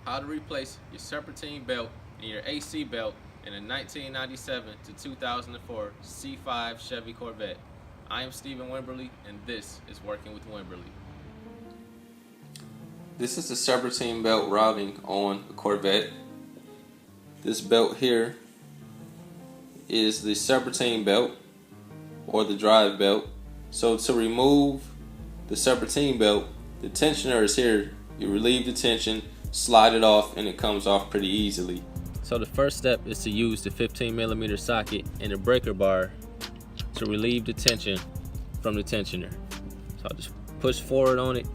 how to replace your serpentine belt and your AC belt in a 1997 to 2004 C5 Chevy Corvette. I am Stephen Wimberley, and this is Working with Wimberley. This is the serpentine belt routing on a Corvette. This belt here is the serpentine belt or the drive belt. So to remove the serpentine belt, the tensioner is here. You relieve the tension, slide it off, and it comes off pretty easily. So the first step is to use the 15mm socket and the breaker bar to relieve the tension from the tensioner. So I'll just push forward on it,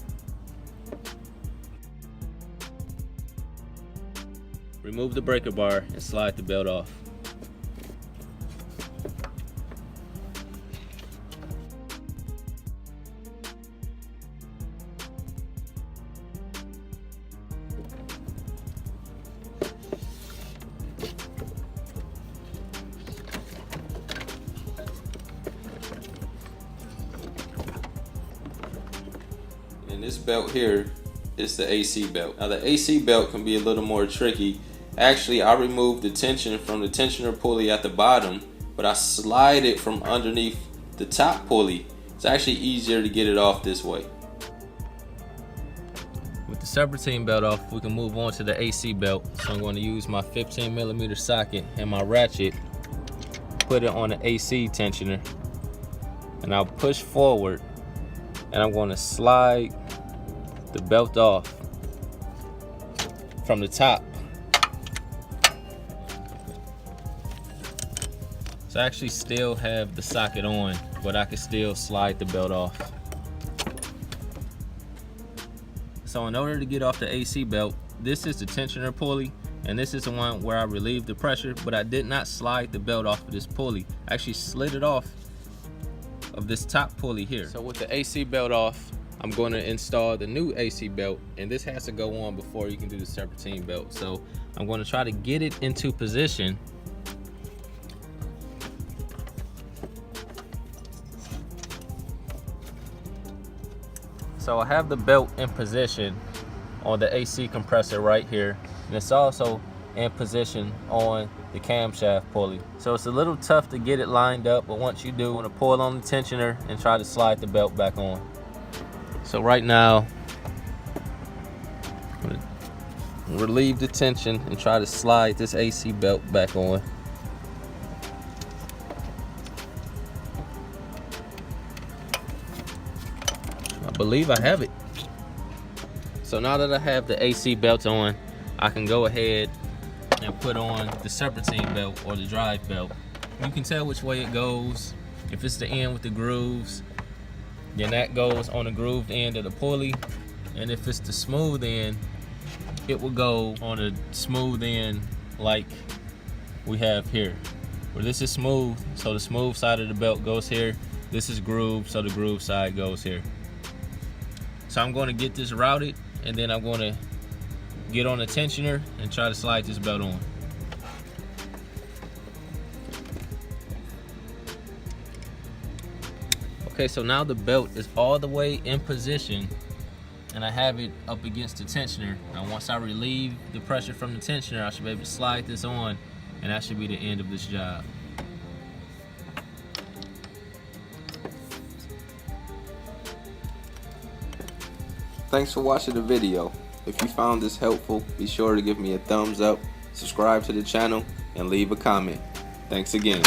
remove the breaker bar, and slide the belt off. And this belt here is the AC belt. Now the AC belt can be a little more tricky. Actually, I removed the tension from the tensioner pulley at the bottom, but I slide it from underneath the top pulley. It's actually easier to get it off this way. With the serpentine belt off, we can move on to the AC belt. So I'm going to use my 15mm socket and my ratchet, put it on the AC tensioner, and I'll push forward, and I'm going to slide the belt off from the top. So I actually still have the socket on, but I can still slide the belt off. So in order to get off the AC belt, this is the tensioner pulley, and this is the one where I relieve the pressure, but I did not slide the belt off of this pulley. I actually slid it off of this top pulley here. So with the AC belt off, I'm going to install the new AC belt, and this has to go on before you can do the serpentine belt. So I'm going to try to get it into position. So I have the belt in position on the AC compressor right here, and it's also in position on the camshaft pulley. So it's a little tough to get it lined up, but once you do, you want to pull on the tensioner and try to slide the belt back on. So right now, I'm going to relieve the tension and try to slide this AC belt back on. I believe I have it. So now that I have the AC belt on, I can go ahead and put on the serpentine belt or the drive belt. You can tell which way it goes. If it's the end with the grooves, then that goes on the grooved end of the pulley, and if it's the smooth end, it will go on a smooth end like we have here. Where this is smooth, so the smooth side of the belt goes here. This is grooved, so the groove side goes here. So I'm going to get this routed, and then I'm going to get on the tensioner and try to slide this belt on. Okay, so now the belt is all the way in position, and I have it up against the tensioner. Now once I relieve the pressure from the tensioner, I should be able to slide this on, and that should be the end of this job. Thanks for watching the video. If you found this helpful, be sure to give me a thumbs up, subscribe to the channel, and leave a comment. Thanks again.